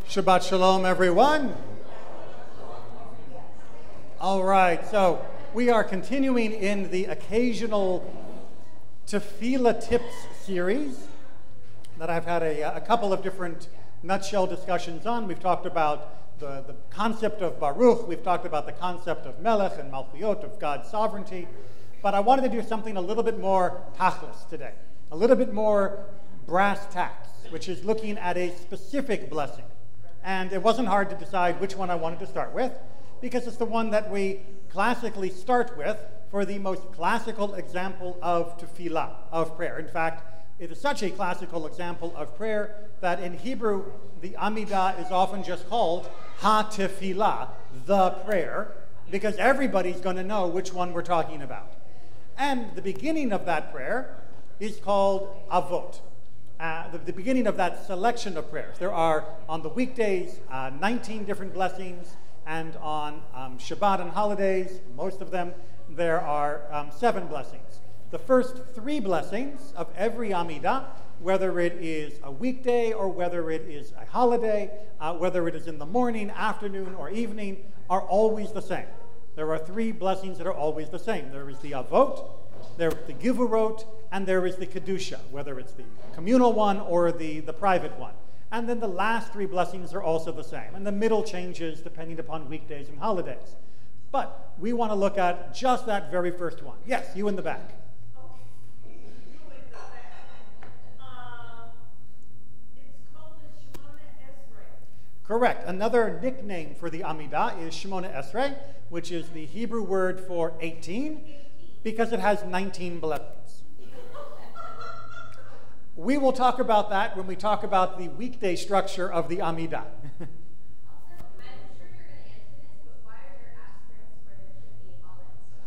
Shabbat Shalom, everyone. All right, so we are continuing in the occasional Tefillah Tips series that I've had a couple of different nutshell discussions on. We've talked about the concept of Baruch. We've talked about the concept of Melech and Malchuyot, of God's sovereignty. But I wanted to do something a little bit more tachlis today, a little bit more brass tacks, which is looking at a specific blessing. And it wasn't hard to decide which one I wanted to start with, because it's the one that we classically start with for the most classical example of tefillah, of prayer. In fact, it is such a classical example of prayer that in Hebrew, the Amidah is often just called ha-tefillah, the prayer, because everybody's going to know which one we're talking about. And the beginning of that prayer is called Avot. The beginning of that selection of prayers. There are, on the weekdays, 19 different blessings, and on Shabbat and holidays, most of them, there are 7 blessings. The first 3 blessings of every Amidah, whether it is a weekday or whether it is a holiday, whether it is in the morning, afternoon, or evening, are always the same. There are 3 blessings that are always the same. There is the Avot, there is the Givurot, and there is the Kedusha, whether it's the communal one or the private one. And then the last 3 blessings are also the same. And the middle changes depending upon weekdays and holidays. But we want to look at just that very first one. Yes, you in the back. Correct. Another nickname for the Amidah is Shemona Esrei, which is the Hebrew word for 18, because it has 19 blessings. We will talk about that when we talk about the weekday structure of the Amidah.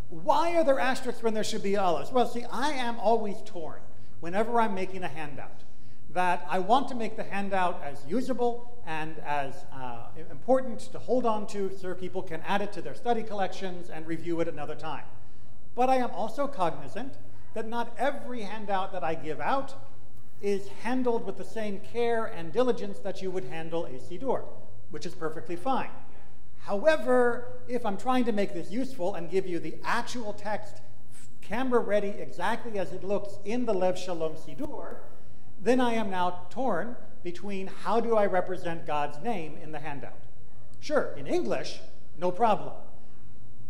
Why are there asterisks when there should be olives? Well, see, I am always torn whenever I'm making a handout, that I want to make the handout as usable and as important to hold on to so people can add it to their study collections and review it another time. But I am also cognizant that not every handout that I give out is handled with the same care and diligence that you would handle a Siddur, which is perfectly fine. However, if I'm trying to make this useful and give you the actual text camera ready exactly as it looks in the Lev Shalom Siddur, then I am now torn between how do I represent God's name in the handout. Sure, in English, no problem.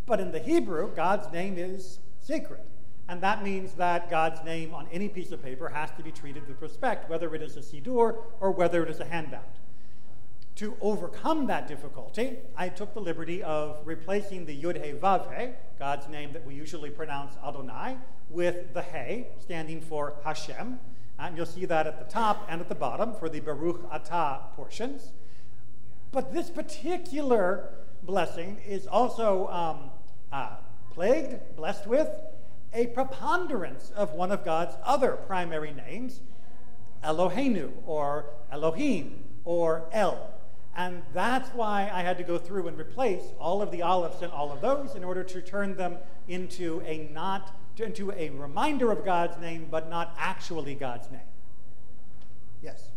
But in the Hebrew, God's name is sacred. And that means that God's name on any piece of paper has to be treated with respect, whether it is a Siddur or whether it is a handout. To overcome that difficulty, I took the liberty of replacing the Yud He Vav He, God's name that we usually pronounce Adonai, with the He, standing for Hashem. And you'll see that at the top and at the bottom for the Baruch Atah portions. But this particular blessing is also blessed with a preponderance of one of God's other primary names, Eloheinu, or Elohim, or El. And that's why I had to go through and replace all of the olives and all of those in order to turn them into a reminder of God's name, but not actually God's name. Yes?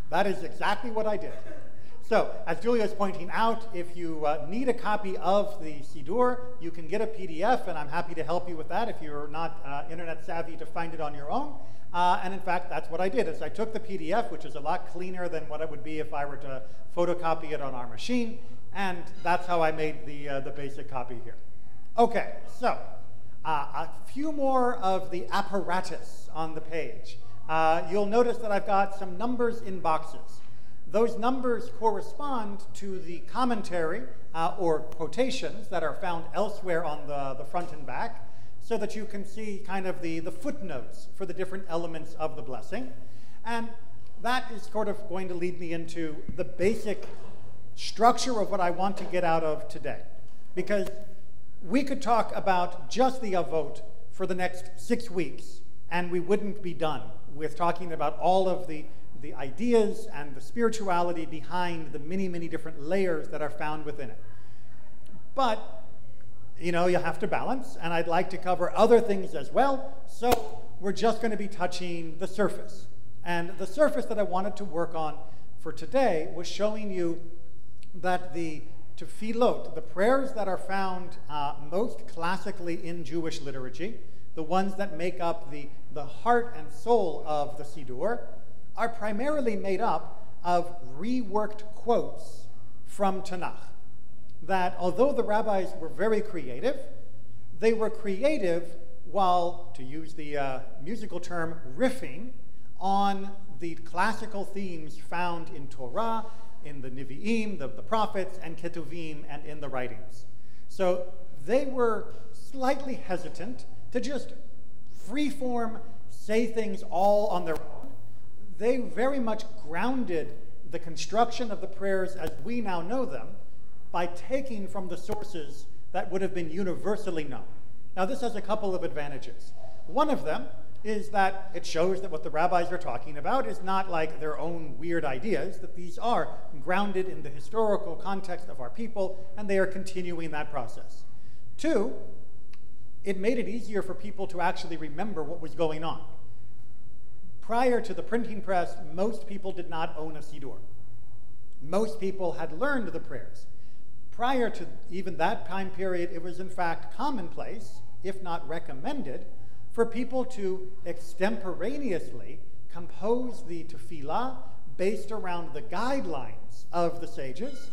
That is exactly what I did. So, as Julia is pointing out, if you need a copy of the Siddur, you can get a PDF, and I'm happy to help you with that if you're not internet savvy to find it on your own. And in fact, that's what I did, is I took the PDF, which is a lot cleaner than what it would be if I were to photocopy it on our machine, and that's how I made the basic copy here. Okay, so a few more of the apparatus on the page. You'll notice that I've got some numbers in boxes. Those numbers correspond to the commentary or quotations that are found elsewhere on the front and back, so that you can see kind of the footnotes for the different elements of the blessing. And that is sort of going to lead me into the basic structure of what I want to get out of today. Because we could talk about just the Avot for the next 6 weeks, and we wouldn't be done with talking about all of the ideas and the spirituality behind the many, many different layers that are found within it. But, you know, you have to balance, and I'd like to cover other things as well, so we're just going to be touching the surface. And the surface that I wanted to work on for today was showing you that the tefillot, the prayers that are found most classically in Jewish liturgy, the ones that make up the heart and soul of the Siddur, are primarily made up of reworked quotes from Tanakh. That although the rabbis were very creative, they were creative while, to use the musical term, riffing on the classical themes found in Torah, in the Nevi'im, the prophets, and Ketuvim, and in the writings. So they were slightly hesitant to just freeform say things all on their own. They very much grounded the construction of the prayers as we now know them by taking from the sources that would have been universally known. Now this has a couple of advantages. One of them is that it shows that what the rabbis are talking about is not like their own weird ideas, that these are grounded in the historical context of our people, and they are continuing that process. Two, it made it easier for people to actually remember what was going on. Prior to the printing press, most people did not own a Siddur. Most people had learned the prayers. Prior to even that time period, it was in fact commonplace, if not recommended, for people to extemporaneously compose the tefillah based around the guidelines of the sages,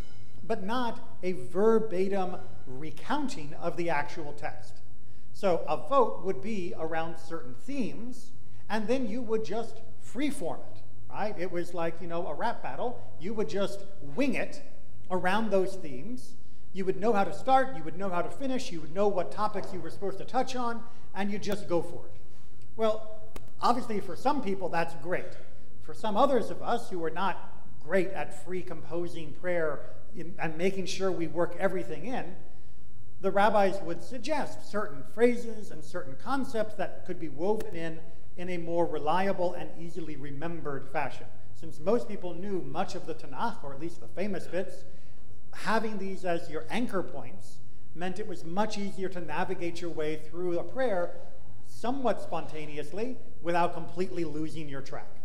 but not a verbatim recounting of the actual text. So Avot would be around certain themes, and then you would just freeform it, right? It was like, you know, a rap battle. You would just wing it around those themes. You would know how to start, you would know how to finish, you would know what topics you were supposed to touch on, and you just go for it. Well, obviously for some people that's great. For some others of us who are not great at free composing prayer and making sure we work everything in, the rabbis would suggest certain phrases and certain concepts that could be woven in a more reliable and easily remembered fashion. Since most people knew much of the Tanakh, or at least the famous bits, having these as your anchor points meant it was much easier to navigate your way through a prayer somewhat spontaneously without completely losing your track.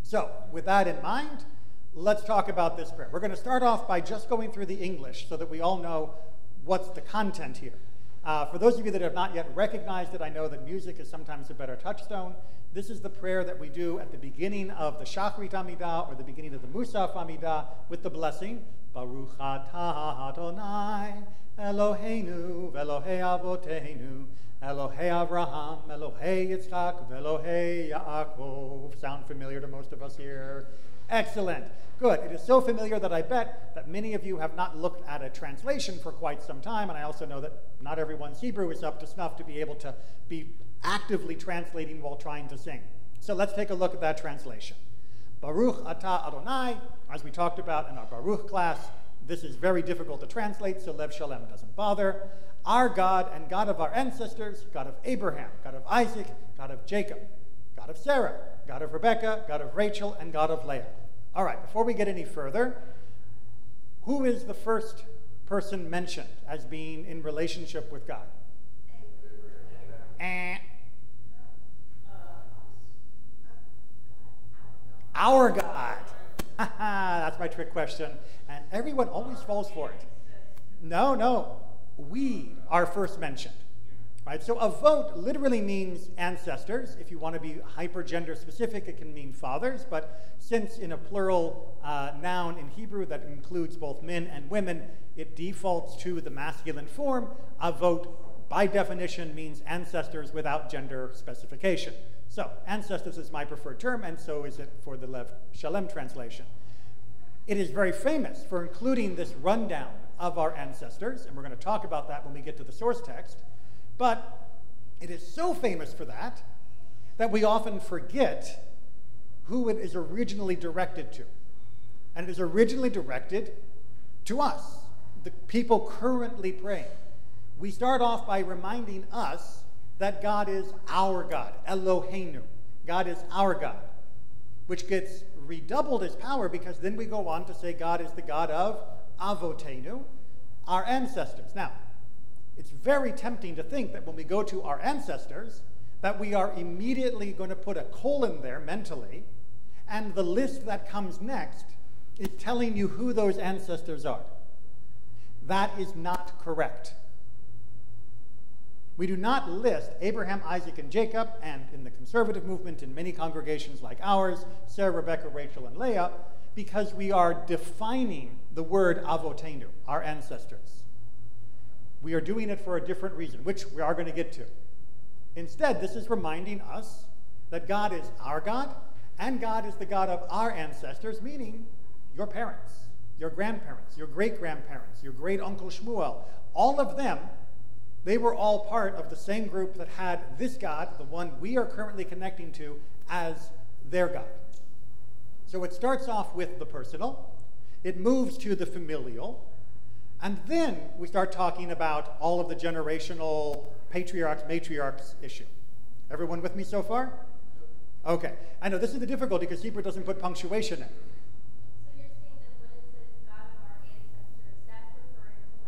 So, with that in mind, let's talk about this prayer. We're going to start off by just going through the English so that we all know what's the content here. For those of you that have not yet recognized it, I know that music is sometimes a better touchstone. This is the prayer that we do at the beginning of the Shachrit Amidah or the beginning of the Musaf Amidah with the blessing, Baruch atah Adonai, Eloheinu, Velohei Avoteinu, Elohei Avraham, Elohei Yitzchak, Velohei Yaakov. Sound familiar to most of us here? Excellent. Good. It is so familiar that I bet that many of you have not looked at a translation for quite some time, and I also know that not everyone's Hebrew is up to snuff to be able to be actively translating while trying to sing. So let's take a look at that translation. Baruch atah Adonai, as we talked about in our Baruch class, this is very difficult to translate, so Lev Shalem doesn't bother. Our God and God of our ancestors, God of Abraham, God of Isaac, God of Jacob, God of Sarah, God of Rebekah, God of Rachel, and God of Leah. All right, before we get any further, who is the first person mentioned as being in relationship with God? Our God. That's my trick question. And everyone always falls for it. No. We are first mentioned. Right? So Avot literally means ancestors. If you want to be hyper-gender specific, it can mean fathers. But since in a plural noun in Hebrew that includes both men and women, it defaults to the masculine form. Avot, by definition, means ancestors without gender specification. So ancestors is my preferred term, and so is it for the Lev Shalem translation. It is very famous for including this rundown of our ancestors, and we're going to talk about that when we get to the source text. But it is so famous for that we often forget who it is originally directed to. And it is originally directed to us, the people currently praying. We start off by reminding us that God is our God, Eloheinu. God is our God, which gets redoubled as power because then we go on to say God is the God of Avotenu. our ancestors. Now, it's very tempting to think that when we go to our ancestors, that we are immediately going to put a colon there mentally, and the list that comes next is telling you who those ancestors are. That is not correct. We do not list Abraham, Isaac, and Jacob, and in the conservative movement, in many congregations like ours, Sarah, Rebecca, Rachel, and Leah, because we are defining the word Avotenu, our ancestors. We are doing it for a different reason, which we are going to get to. Instead, this is reminding us that God is our God, and God is the God of our ancestors, meaning your parents, your grandparents, your great-grandparents, your great-uncle Shmuel. All of them, they were all part of the same group that had this God, the one we are currently connecting to, as their God. So it starts off with the personal, it moves to the familial, and then we start talking about all of the generational patriarchs, matriarchs issue. Everyone with me so far? Okay. I know this is the difficulty because Hebrew doesn't put punctuation in. So you're saying that when it says God of our ancestors, that's referring to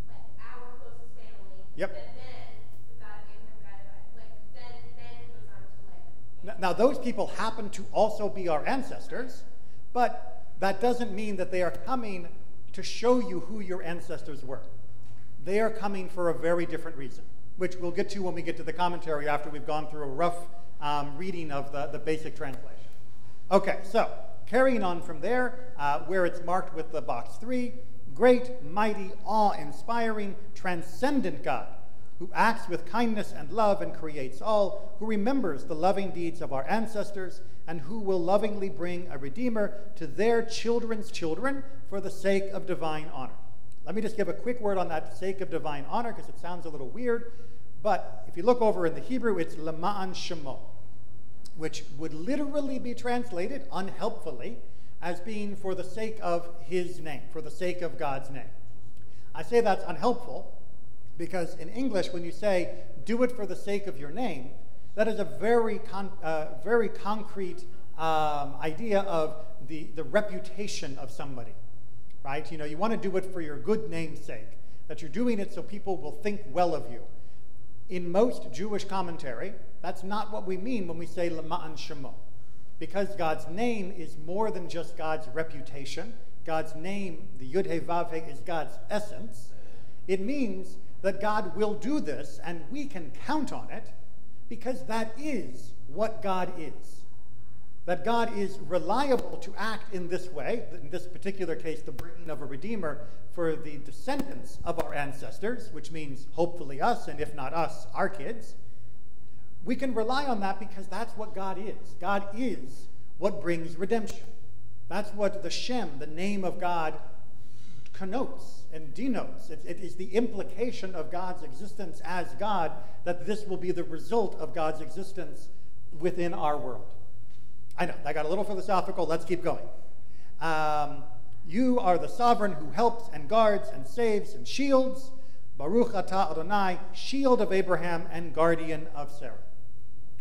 like our closest family. Yep. And then the God of Abraham, God of Isaac, then it goes on to Leah. Now those people happen to also be our ancestors, but that doesn't mean that they are coming to show you who your ancestors were. They are coming for a very different reason, which we'll get to when we get to the commentary after we've gone through a rough reading of the basic translation. Okay, so carrying on from there, where it's marked with the box 3, great, mighty, awe-inspiring, transcendent God, who acts with kindness and love and creates all, who remembers the loving deeds of our ancestors, and who will lovingly bring a Redeemer to their children's children for the sake of divine honor. Let me just give a quick word on that sake of divine honor, because it sounds a little weird, but if you look over in the Hebrew, it's lema'an shemo, which would literally be translated, unhelpfully, as being for the sake of his name, for the sake of God's name. I say that's unhelpful because in English, when you say, do it for the sake of your name, that is a very concrete idea of the reputation of somebody, right? You know, you want to do it for your good name's sake, that you're doing it so people will think well of you. In most Jewish commentary, that's not what we mean when we say lema'an shemo, because God's name is more than just God's reputation. God's name, the Yud He Vav He, is God's essence. It means that God will do this, and we can count on it, because that is what God is. That God is reliable to act in this way, in this particular case, the bringing of a Redeemer for the descendants of our ancestors, which means hopefully us, and if not us, our kids. We can rely on that because that's what God is. God is what brings redemption. That's what the Shem, the name of God, connotes and denotes. It is the implication of God's existence as God that this will be the result of God's existence within our world. I know, I got a little philosophical. Let's keep going. You are the sovereign who helps and guards and saves and shields. Baruch atah Adonai, shield of Abraham and guardian of Sarah.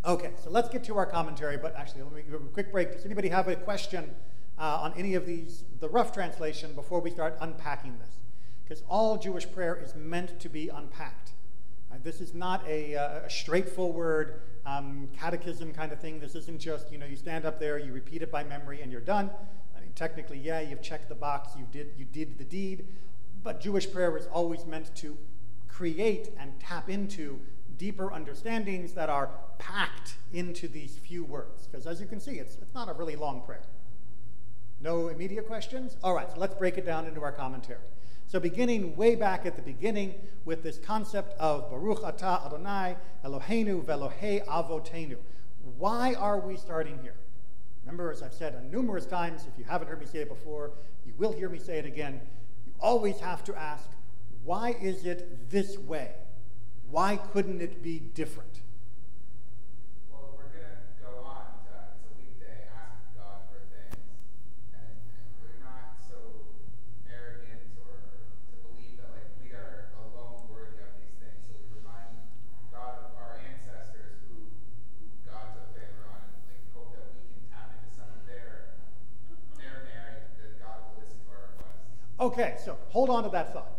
Okay, so let's get to our commentary, but actually, let me give a quick break. Does anybody have a question on any of these, the rough translation, before we start unpacking this? Because all Jewish prayer is meant to be unpacked. This is not a straightforward catechism kind of thing. This isn't just, you know, you stand up there, you repeat it by memory, and you're done. I mean, technically, yeah, you've checked the box, you did the deed, but Jewish prayer is always meant to create and tap into deeper understandings that are packed into these few words. Because as you can see, it's not a really long prayer. No immediate questions? All right, so let's break it down into our commentary. So beginning way back at the beginning with this concept of Baruch atah Adonai Eloheinu ve'Elohei Avotenu. Why are we starting here? Remember, as I've said numerous times, if you haven't heard me say it before, you will hear me say it again. You always have to ask, why is it this way? Why couldn't it be different? Well, we're going to go on to, it's a weekday, ask God for things. And we're not so arrogant or to believe that like we are alone worthy of these things. So we remind God of our ancestors who God's a favor on, and like hope that we can tap into some of their merit, that God will listen to our requests. Okay, so hold on to that thought.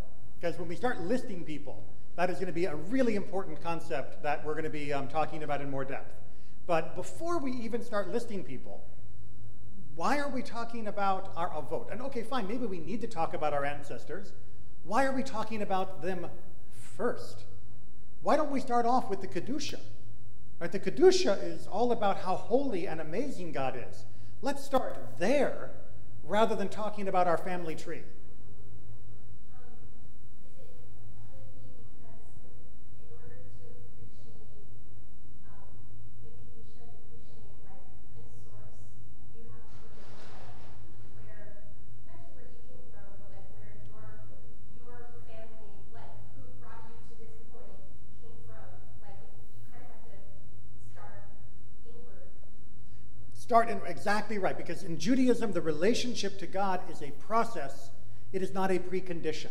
because when we start listing people, that is going to be a really important concept that we're going to be talking about in more depth. But before we even start listing people, why are we talking about our Avot? And okay, fine, maybe we need to talk about our ancestors. Why are we talking about them first? Why don't we start off with the Kedusha? Right, the Kedusha is all about how holy and amazing God is. Let's start there rather than talking about our family tree. Exactly right, because in Judaism, the relationship to God is a process. It is not a precondition.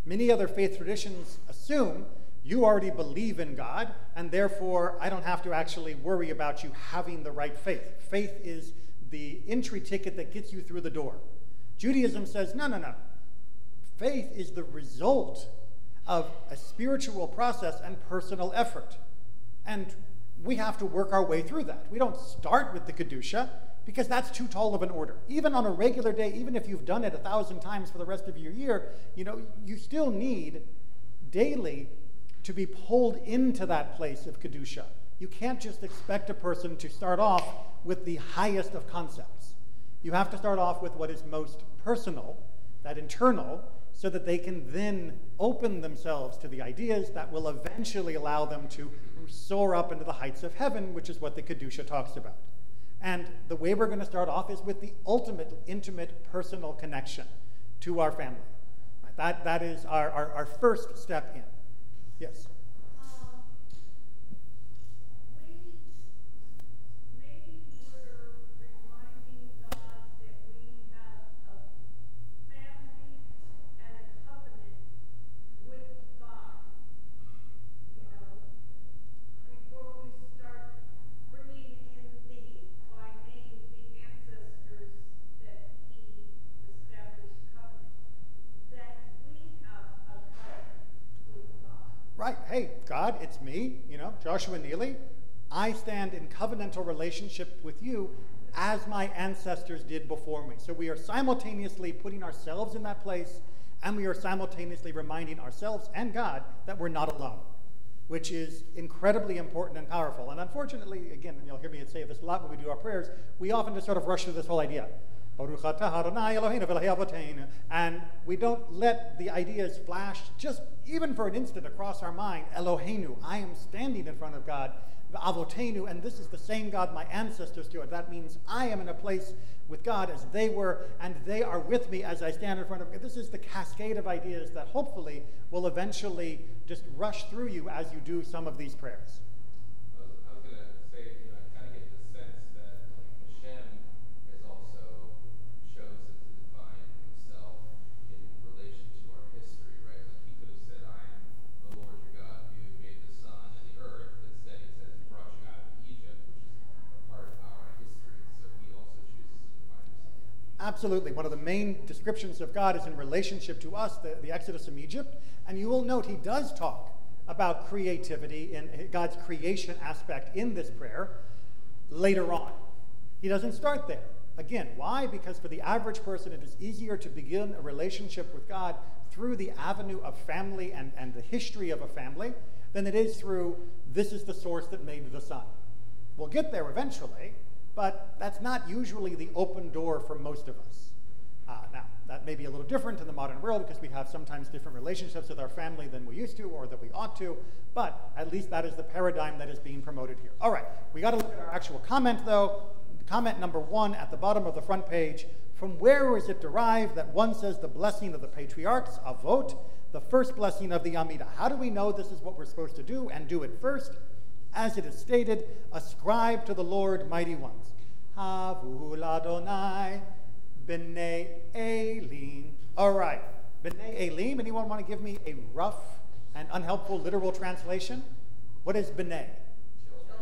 Many other faith traditions assume you already believe in God, and therefore I don't have to actually worry about you having the right faith. Faith is the entry ticket that gets you through the door. Judaism says, no. Faith is the result of a spiritual process and personal effort. And we have to work our way through that. We don't start with the Kedusha because that's too tall of an order. Even on a regular day, even if you've done it 1,000 times for the rest of your year, you still need daily to be pulled into that place of Kedusha. You can't just expect a person to start off with the highest of concepts. You have to start off with what is most personal, that internal, so that they can then open themselves to the ideas that will eventually allow them to soar up into the heights of heaven, which is what the Kedusha talks about. And the way we're going to start off is with the ultimate, intimate, personal connection to our family. Right? That is our first step in. Yes? Right, hey, God, it's me, Joshua Neely. I stand in covenantal relationship with you as my ancestors did before me. So we are simultaneously putting ourselves in that place, and we are simultaneously reminding ourselves and God that we're not alone, which is incredibly important and powerful. And unfortunately, again, you'll hear me say this a lot when we do our prayers, we often just sort of rush through this whole idea. And we don't let the ideas flash just even for an instant across our mind. Eloheinu, I am standing in front of God. Avotenu, and this is the same God my ancestors do. That means I am in a place with God as they were, and they are with me as I stand in front of God. This is the cascade of ideas that hopefully will eventually just rush through you as you do some of these prayers. Absolutely. One of the main descriptions of God is in relationship to us, the Exodus from Egypt. And you will note he does talk about creativity in God's creation aspect in this prayer later on. He doesn't start there. Again, why? Because for the average person, it is easier to begin a relationship with God through the avenue of family and the history of a family than it is through this is the source that made the sun. We'll get there eventually, but that's not usually the open door for most of us. Now, that may be a little different in the modern world because we have sometimes different relationships with our family than we used to or that we ought to, but at least that is the paradigm that is being promoted here. All right, we got to look at our actual comment, though. Comment number 1 at the bottom of the front page. From where is it derived that one says the blessing of the patriarchs, Avot, the first blessing of the Amidah? How do we know this is what we're supposed to do and do it first? As it is stated, ascribe to the Lord mighty ones. Havu l'Adonai b'nei Elim. All right, b'nei Elim. Anyone want to give me a rough and unhelpful literal translation? What is b'nei?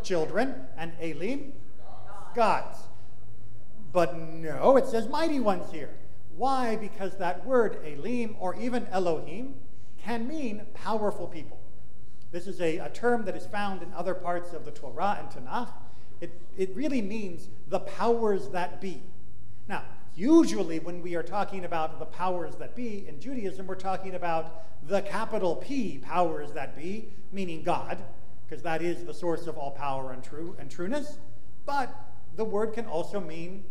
Children. And Elim? Gods. But no, it says mighty ones here. Why? Because that word, Elim, or even Elohim, can mean powerful people. This is a term that is found in other parts of the Torah and Tanakh. It really means the powers that be. Now, usually when we are talking about the powers that be in Judaism, we're talking about the capital P powers that be, meaning God, because that is the source of all power and trueness. But the word can also mean,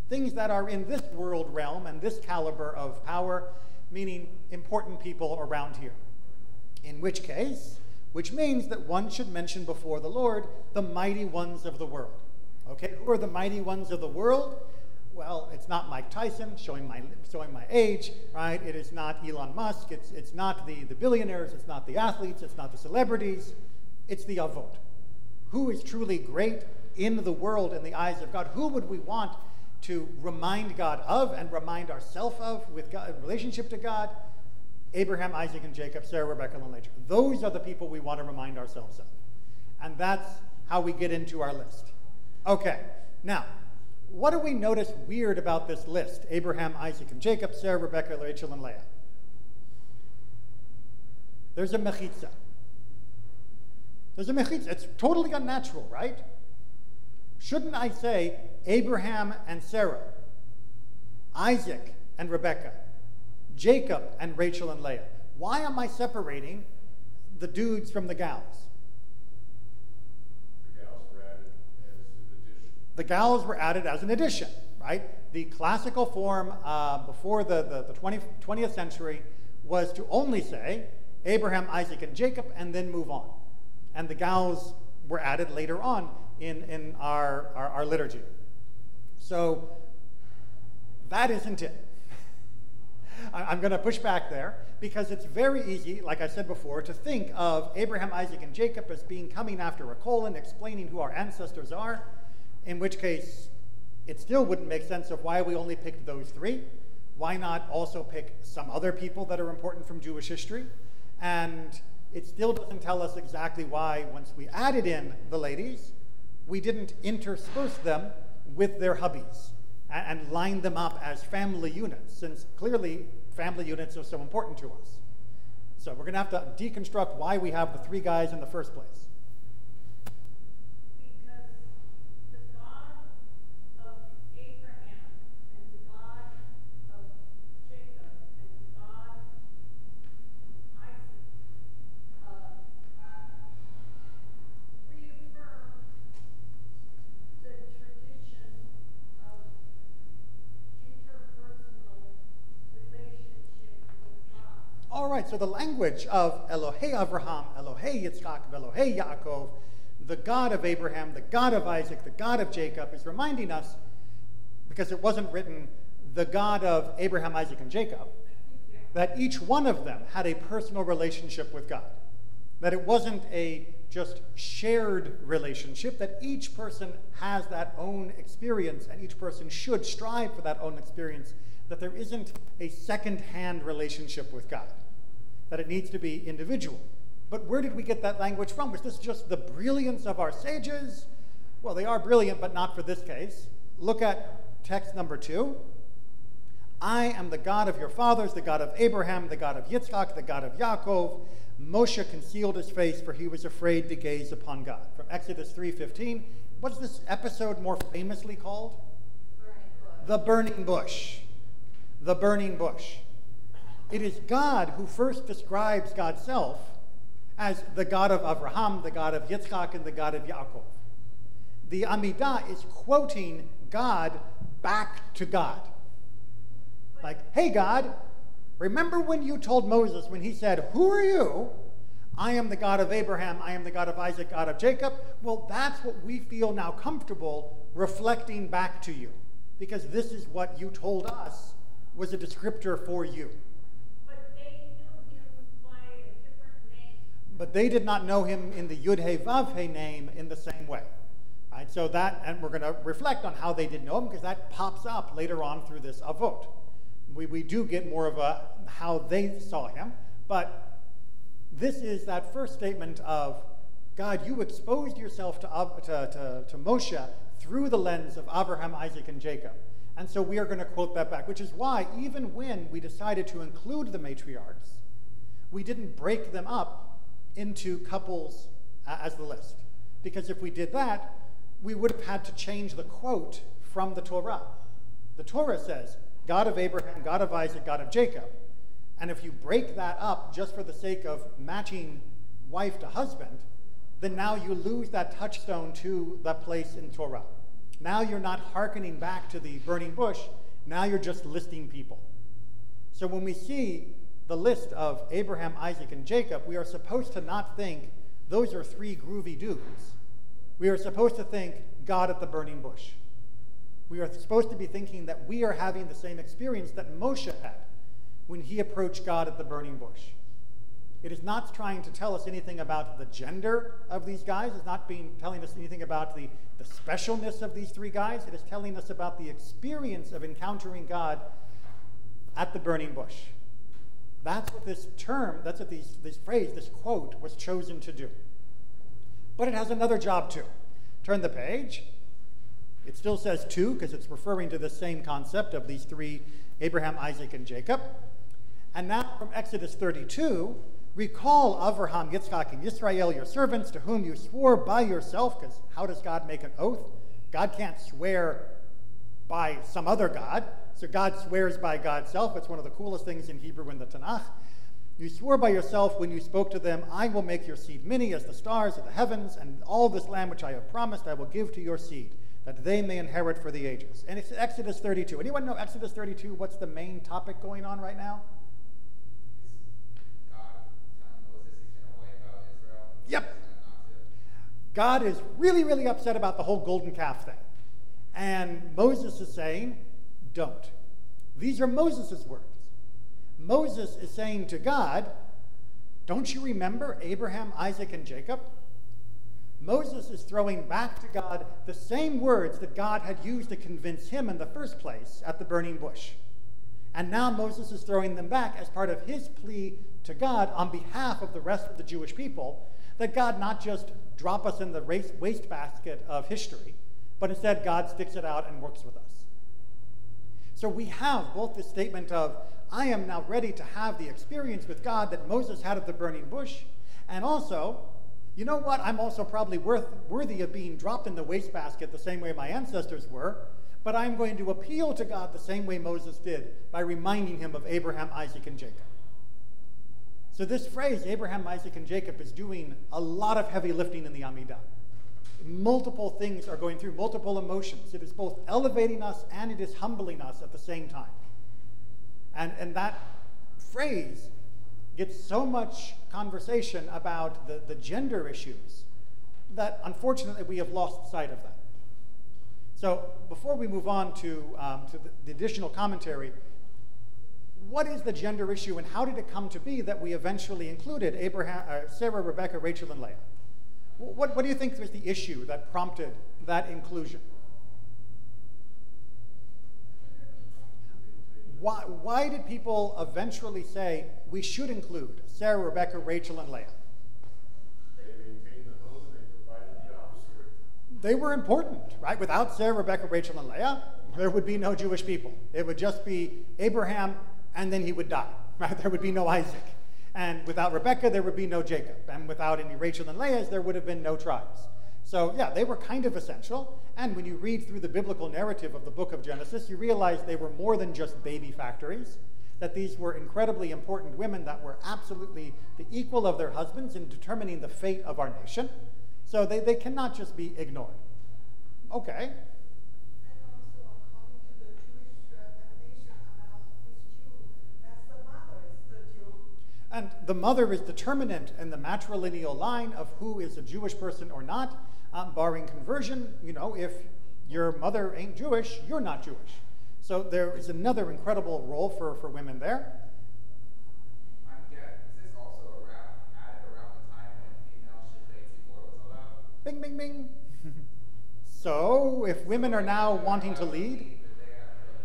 things that are in this world realm and this caliber of power, meaning important people around here. In which means that one should mention before the Lord the mighty ones of the world. Okay, who are the mighty ones of the world? Well, it's not Mike Tyson, showing my age, right? It is not Elon Musk. It's not the billionaires. It's not the athletes. It's not the celebrities. It's the Avot. Who is truly great in the world in the eyes of God? Who would we want to remind God of and remind ourselves of with God, in relationship to God? Abraham, Isaac, and Jacob, Sarah, Rebekah, and Leah. Those are the people we want to remind ourselves of. And that's how we get into our list. Okay, now, what do we notice weird about this list? Abraham, Isaac, and Jacob, Sarah, Rebekah, Rachel, and Leah. There's a mechitza. It's totally unnatural, right? Shouldn't I say Abraham and Sarah, Isaac and Rebekah, Jacob and Rachel and Leah? Why am I separating the dudes from the gals? The gals were added as an addition. The gals were added as an addition, right? The classical form before the 20th century was to only say Abraham, Isaac, and Jacob, and then move on. And the gals were added later on in our liturgy. So that isn't it. I'm going to push back there because it's very easy, like I said before, to think of Abraham, Isaac, and Jacob as being coming after a colon, explaining who our ancestors are, in which case it still wouldn't make sense of why we only picked those three. Why not also pick some other people that are important from Jewish history? And it still doesn't tell us exactly why, once we added in the ladies, we didn't intersperse them with their hubbies and line them up as family units, since clearly family units are so important to us. So we're going to have to deconstruct why we have the three guys in the first place. Because the God of Abraham and the God of Jacob and the God of Isaac reaffirm the tradition of interpersonal relationship with God. All right, so the language of Elohei Avraham, Elohei Yitzchak, Elohei Yaakov, the God of Abraham, the God of Isaac, the God of Jacob, is reminding us, because it wasn't written the God of Abraham, Isaac, and Jacob, that each one of them had a personal relationship with God. That it wasn't a just shared relationship, that each person has that own experience, and each person should strive for that own experience, that there isn't a second-hand relationship with God, that it needs to be individual. But where did we get that language from? Was this just the brilliance of our sages? Well, they are brilliant, but not for this case. Look at text number 2. I am the God of your fathers, the God of Abraham, the God of Yitzchak, the God of Yaakov. Moshe concealed his face, for he was afraid to gaze upon God. From Exodus 3:15. What's this episode more famously called? The burning bush. The burning bush. It is God who first describes God's self as the God of Abraham, the God of Yitzchak, and the God of Yaakov. The Amidah is quoting God back to God. Like, hey God, remember when you told Moses, when he said, who are you? I am the God of Abraham, I am the God of Isaac, God of Jacob. Well, that's what we feel now comfortable reflecting back to you, because this is what you told us was a descriptor for you. But they knew him by a different name. But they did not know him in the Yud-He-Vav-He name in the same way. Right? So that, and we're going to reflect on how they did know him, because that pops up later on through this Avot. We do get more of a how they saw him, but this is that first statement of, God, you exposed yourself to Moshe through the lens of Abraham, Isaac, and Jacob. And so we are going to quote that back, which is why even when we decided to include the matriarchs, we didn't break them up into couples as the list. Because if we did that, we would have had to change the quote from the Torah. The Torah says, God of Abraham, God of Isaac, God of Jacob. And if you break that up just for the sake of matching wife to husband, then now you lose that touchstone to that place in Torah. Now you're not hearkening back to the burning bush. Now you're just listing people. So when we see the list of Abraham, Isaac, and Jacob, we are supposed to not think those are three groovy dudes. We are supposed to think God at the burning bush. We are supposed to be thinking that we are having the same experience that Moshe had when he approached God at the burning bush. It is not trying to tell us anything about the gender of these guys. It's not telling us anything about the specialness of these three guys. It is telling us about the experience of encountering God at the burning bush. That's what this term, that's what this phrase, this quote was chosen to do. But it has another job too. Turn the page. It still says two because it's referring to the same concept of these three, Abraham, Isaac, and Jacob. And now from Exodus 32, recall Avraham, Yitzchak, and Yisrael, your servants, to whom you swore by yourself, because how does God make an oath? God can't swear by some other God, so God swears by God's self. It's one of the coolest things in Hebrew in the Tanakh. You swore by yourself when you spoke to them, I will make your seed many as the stars of the heavens, and all this land which I have promised I will give to your seed, that they may inherit for the ages. And it's Exodus 32. Anyone know Exodus 32? What's the main topic going on right now? Yep. God is really, really upset about the whole golden calf thing. And Moses is saying, don't. These are Moses' words. Moses is saying to God, don't you remember Abraham, Isaac, and Jacob? Moses is throwing back to God the same words that God had used to convince him in the first place at the burning bush. And now Moses is throwing them back as part of his plea to God on behalf of the rest of the Jewish people, that God not just drop us in the wastebasket of history, but instead God sticks it out and works with us. So we have both the statement of, I am now ready to have the experience with God that Moses had at the burning bush, and also, you know what, I'm also probably worthy of being dropped in the wastebasket the same way my ancestors were, but I'm going to appeal to God the same way Moses did by reminding him of Abraham, Isaac, and Jacob. So this phrase, Abraham, Isaac, and Jacob, is doing a lot of heavy lifting in the Amidah. Multiple things are going through, multiple emotions. It is both elevating us and it is humbling us at the same time. And that phrase gets so much conversation about the gender issues that unfortunately we have lost sight of that. So before we move on to the additional commentary, what is the gender issue and how did it come to be that we eventually included Sarah, Rebecca, Rachel, and Leah? What do you think was the issue that prompted that inclusion? Why did people eventually say we should include Sarah, Rebecca, Rachel, and Leah? They maintained the home and they provided the offspring. They were important, right? Without Sarah, Rebecca, Rachel, and Leah, there would be no Jewish people. It would just be Abraham, and then he would die, right? There would be no Isaac. And without Rebecca, there would be no Jacob. And without any Rachel and Leahs, there would have been no tribes. So yeah, they were kind of essential. And when you read through the biblical narrative of the book of Genesis, you realize they were more than just baby factories, that these were incredibly important women that were absolutely the equal of their husbands in determining the fate of our nation. So they cannot just be ignored. Okay. And also, according to the Jewish definition about this Jew, that's the mother is the Jew. And the mother is determinant in the matrilineal line of who is a Jewish person or not, barring conversion. You know, if your mother ain't Jewish, you're not Jewish. So there is another incredible role for women there. Is this also added around the time when female shipmate divorce was allowed? Bing, bing, bing. So if women are now wanting to lead,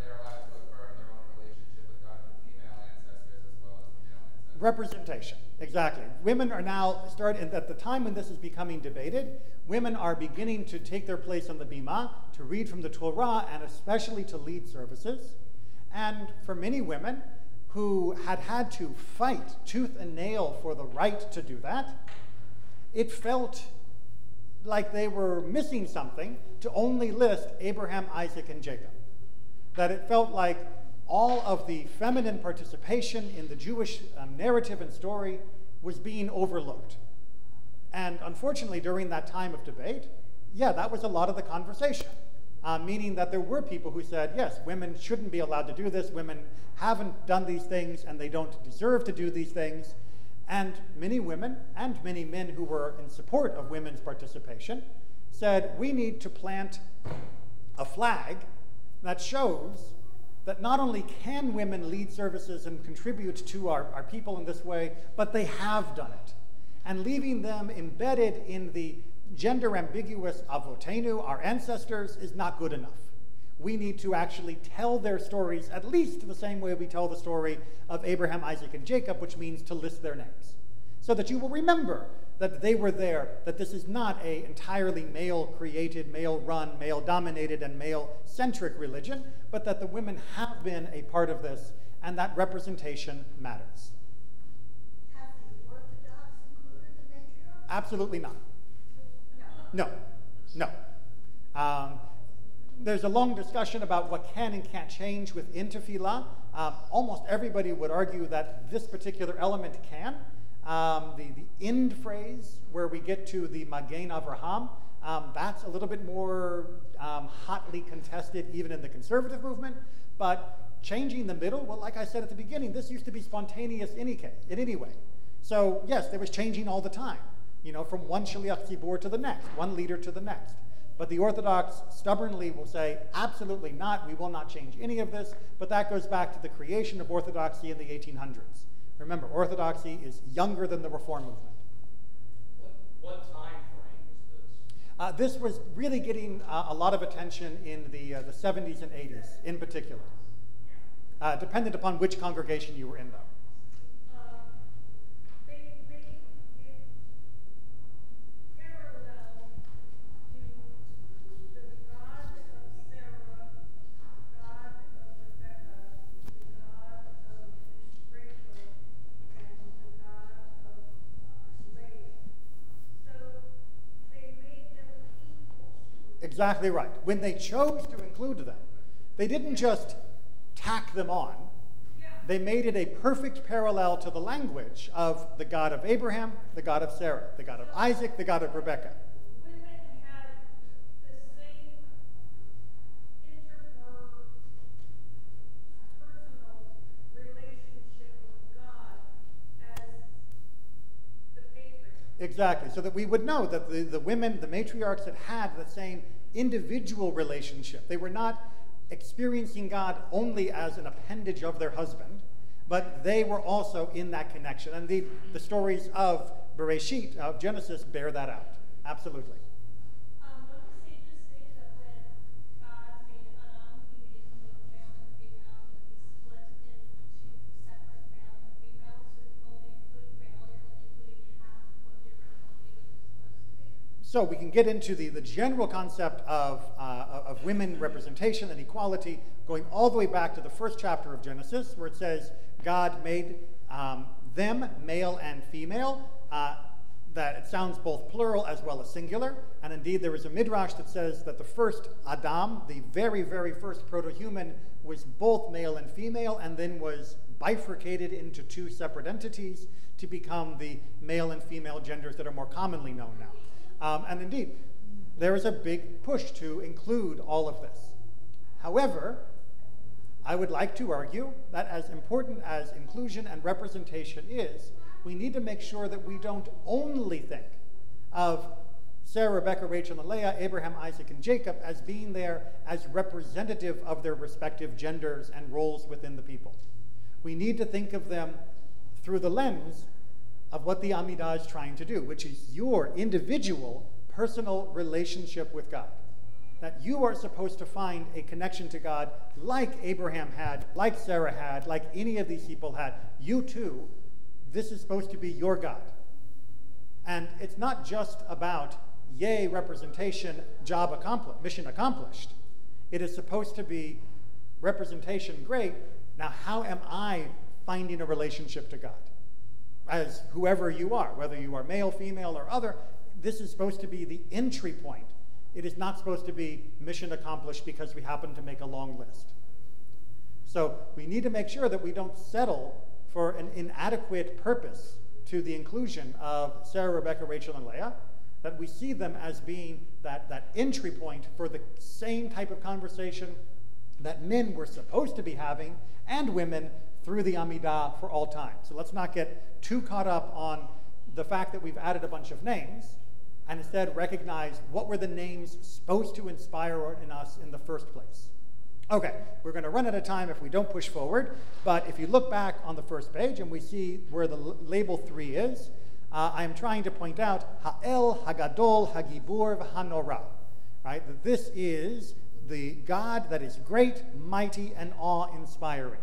They're allowed to affirm their own relationship with God through female ancestors as well as the male Representation, exactly. Women are now at the time when this is becoming debated, women are beginning to take their place on the bima, to read from the Torah, and especially to lead services. And for many women who had to fight tooth and nail for the right to do that, it felt like they were missing something to only list Abraham, Isaac, and Jacob. That it felt like all of the feminine participation in the Jewish narrative and story was being overlooked. And unfortunately, during that time of debate, yeah, that was a lot of the conversation, meaning that there were people who said, yes, women shouldn't be allowed to do this, women haven't done these things, and they don't deserve to do these things. And many women and many men who were in support of women's participation said, we need to plant a flag that shows that not only can women lead services and contribute to our people in this way, but they have done it. And leaving them embedded in the gender-ambiguous avotenu, our ancestors, is not good enough. We need to actually tell their stories at least the same way we tell the story of Abraham, Isaac, and Jacob, which means to list their names, so that you will remember that they were there, that this is not an entirely male-created, male-run, male-dominated, and male-centric religion, but that the women have been a part of this, and that representation matters. Have the Orthodox included the matriarchs? Absolutely not. No. There's a long discussion about what can and can't change within tefillah. Almost everybody would argue that this particular element can. The end phrase, where we get to the Magen Avraham, that's a little bit more hotly contested even in the conservative movement. But changing the middle, well, like I said at the beginning, this used to be spontaneous in any way. So yes, there was changing all the time, from one Shaliach Tzibur to the next, one leader to the next. But the Orthodox stubbornly will say, absolutely not, we will not change any of this, but that goes back to the creation of Orthodoxy in the 1800s. Remember, Orthodoxy is younger than the Reform movement. What time frame is this? This was really getting a lot of attention in the 70s and 80s in particular, dependent upon which congregation you were in, though. Exactly right. When they chose to include them, they didn't just tack them on. They made it a perfect parallel to the language of the God of Abraham, the God of Sarah, the God of Isaac, the God of Rebekah. Women had the same personal relationship with God as the patriarchs. Exactly, so that we would know that the women, the matriarchs, had the same individual relationship. They were not experiencing God only as an appendage of their husband, but they were also in that connection. And the stories of Bereshit, of Genesis, bear that out. Absolutely. Don't the sages say that when God made Adam, he made him both male and female, and he split into separate male and female, so if you only include male, you're only including half what the original human was supposed to be? So we can get into the general concept of women representation and equality, going all the way back to the first chapter of Genesis, where it says God made them, male and female, that it sounds both plural as well as singular. And indeed, there is a midrash that says that the first Adam, the very, very first proto-human, was both male and female, and then was bifurcated into two separate entities to become the male and female genders that are more commonly known now. And indeed, there is a big push to include all of this. However, I would like to argue that as important as inclusion and representation is, we need to make sure that we don't only think of Sarah, Rebecca, Rachel, and Leah, Abraham, Isaac, and Jacob as being there as representative of their respective genders and roles within the people. We need to think of them through the lens of what the Amidah is trying to do, which is your individual personal relationship with God. That you are supposed to find a connection to God like Abraham had, like Sarah had, like any of these people had. You too this is supposed to be your God. And it's not just about, yay, representation, job accomplished, mission accomplished. It is supposed to be representation, great. Now, how am I finding a relationship to God? As whoever you are, whether you are male, female, or other, this is supposed to be the entry point. It is not supposed to be mission accomplished because we happen to make a long list. So we need to make sure that we don't settle for an inadequate purpose to the inclusion of Sarah, Rebecca, Rachel, and Leah, that we see them as being that entry point for the same type of conversation that men were supposed to be having, and women, through the Amidah for all time. So let's not get too caught up on the fact that we've added a bunch of names, and instead recognize what were the names supposed to inspire in us in the first place. Okay, we're going to run out of time if we don't push forward, but if you look back on the first page and we see where the label 3 is, I am trying to point out Ha'el, Hagadol, Hagibur, V'Hanorah, right? That this is the God that is great, mighty, and awe-inspiring.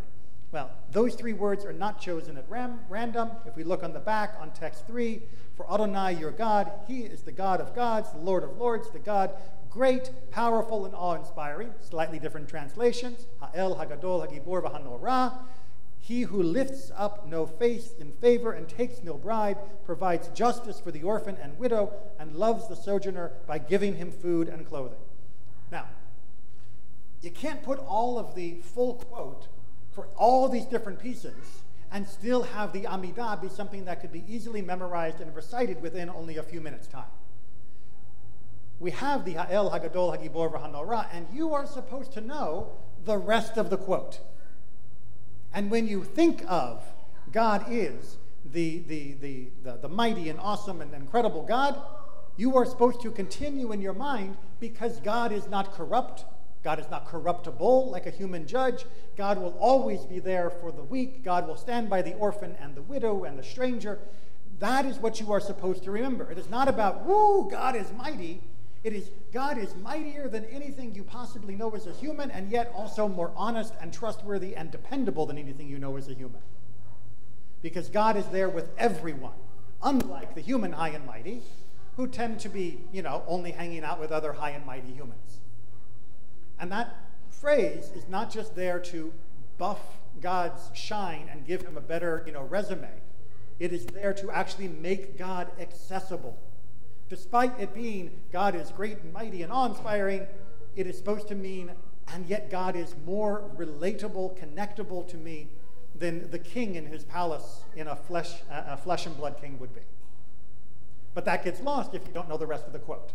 Well, those 3 words are not chosen at random. If we look on the back on text 3, for Adonai your God, he is the God of gods, the Lord of lords, the God great, powerful, and awe-inspiring. Slightly different translations. Ha'el, Hagadol, Hagibor, V'Hanorah. He who lifts up no face in favor and takes no bribe, provides justice for the orphan and widow, and loves the sojourner by giving him food and clothing. Now, you can't put all of the full quote for all these different pieces and still have the Amidah be something that could be easily memorized and recited within only a few minutes' time. We have the Ha'el, Hagadol, Hagibor, V'Hanorah, and you are supposed to know the rest of the quote. And when you think of God is the mighty and awesome and incredible God, you are supposed to continue in your mind, because God is not corrupt. God is not corruptible like a human judge. God will always be there for the weak. God will stand by the orphan and the widow and the stranger. That is what you are supposed to remember. It is not about, woo, God is mighty. It is, God is mightier than anything you possibly know as a human, and yet also more honest and trustworthy and dependable than anything you know as a human. Because God is there with everyone, unlike the human high and mighty, who tend to be, only hanging out with other high and mighty humans. And that phrase is not just there to buff God's shine and give him a better, resume. It is there to actually make God accessible. Despite it being God is great and mighty and awe-inspiring, it is supposed to mean, and yet God is more relatable, connectable to me than the king in his palace in a flesh and blood king would be. But that gets lost if you don't know the rest of the quote.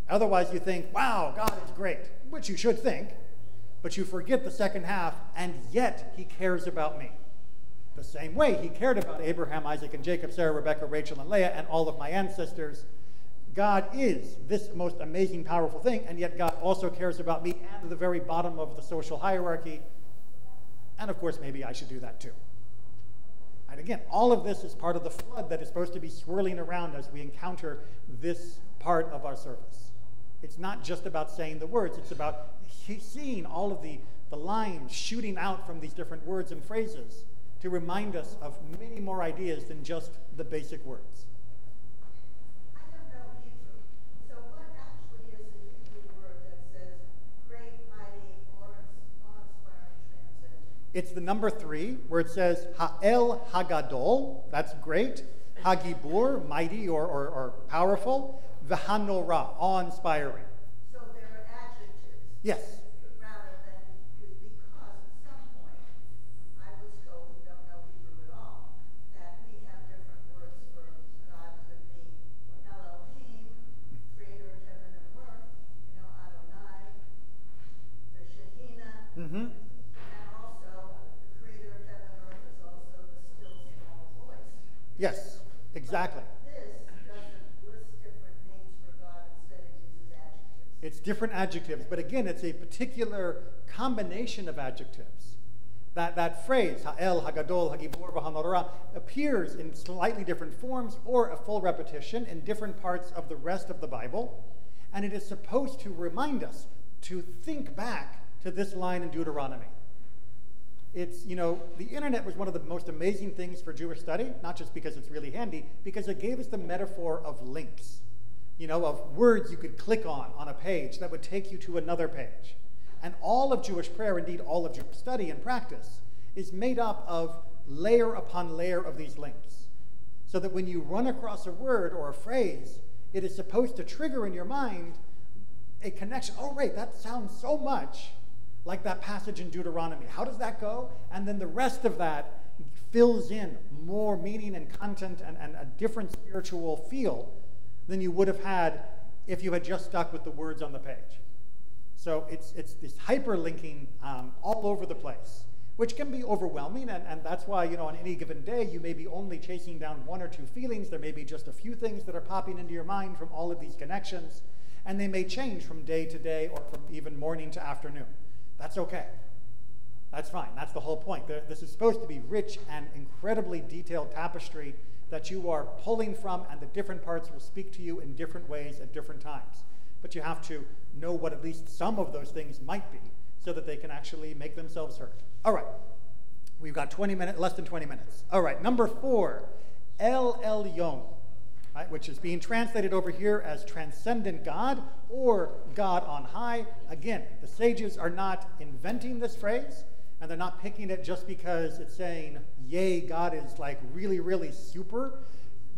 Otherwise you think, wow, God is great, which you should think, but you forget the second half, and yet he cares about me. The same way he cared about Abraham, Isaac, and Jacob, Sarah, Rebecca, Rachel, and Leah, and all of my ancestors. God is this most amazing, powerful thing, and yet God also cares about me and the very bottom of the social hierarchy. And of course, maybe I should do that too. And again, all of this is part of the flood that is supposed to be swirling around as we encounter this part of our service. It's not just about saying the words, it's about seeing all of the lines shooting out from these different words and phrases to remind us of many more ideas than just the basic words. I don't know Hebrew, so what actually is the Hebrew word that says great, mighty, awe-inspiring, transcendent? It's the number 3, where it says Ha'el Hagadol, that's great, Hagibur, mighty or powerful, V'Hanorah, awe-inspiring. So there are adjectives. Yes. Rather than use, because at some point, I was told, who don't know Hebrew at all, that we have different words for God. Could be Elohim, creator of heaven and earth, Adonai, the Shekinah, Mm-hmm. and also the creator of heaven and earth is also the still small voice. Yes, exactly. This doesn't list different names for God, instead it uses adjectives. It's different adjectives, but again, it's a particular combination of adjectives. That phrase, Ha'el, Hagadol, Hagibor, V'Hanorah, appears in slightly different forms or a full repetition in different parts of the rest of the Bible, and it is supposed to remind us to think back to this line in Deuteronomy. It's, the internet was one of the most amazing things for Jewish study, not just because it's really handy, because it gave us the metaphor of links, of words you could click on a page that would take you to another page. And all of Jewish prayer, indeed all of Jewish study and practice, is made up of layer upon layer of these links. So that when you run across a word or a phrase, it is supposed to trigger in your mind a connection. Oh, right, that sounds so much like that passage in Deuteronomy. How does that go? And then the rest of that fills in more meaning and content and a different spiritual feel than you would have had if you had just stuck with the words on the page. So it's this hyperlinking all over the place, which can be overwhelming, and that's why, on any given day, you may be only chasing down one or two feelings. There may be just a few things that are popping into your mind from all of these connections, and they may change from day to day or from even morning to afternoon. That's okay. That's fine. That's the whole point. This is supposed to be rich and incredibly detailed tapestry that you are pulling from, and the different parts will speak to you in different ways at different times. But you have to know what at least some of those things might be so that they can actually make themselves heard. All right. We've got less than 20 minutes. All right. Number 4, El Elyon, right, which is being translated over here as transcendent God or God on high. Again, the sages are not inventing this phrase, and they're not picking it just because it's saying, yay, God is like really, really super.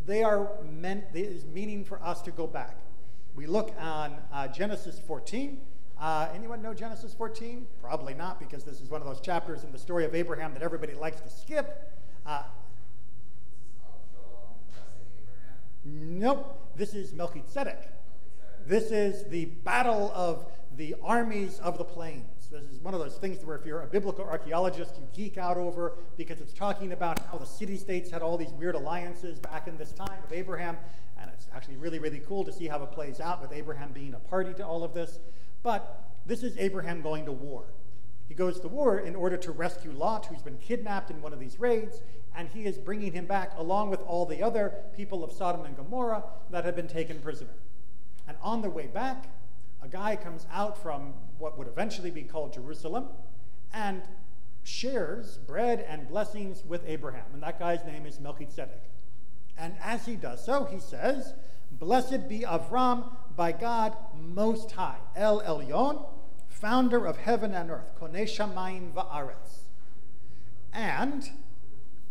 It is meaning for us to go back. We look on Genesis 14. Anyone know Genesis 14? Probably not, because this is one of those chapters in the story of Abraham that everybody likes to skip. Nope. This is Melchizedek. This is the battle of the armies of the plains. This is one of those things where if you're a biblical archaeologist, you geek out over, because it's talking about how the city-states had all these weird alliances back in this time of Abraham, and it's actually really, really cool to see how it plays out with Abraham being a party to all of this. But this is Abraham going to war. He goes to war in order to rescue Lot, who's been kidnapped in one of these raids, and he is bringing him back along with all the other people of Sodom and Gomorrah that had been taken prisoner. And on their way back, a guy comes out from what would eventually be called Jerusalem and shares bread and blessings with Abraham. And that guy's name is Melchizedek. And as he does so, he says, "Blessed be Avram by God Most High, El Elyon, founder of heaven and earth, Konei Shamayim va'aretz." And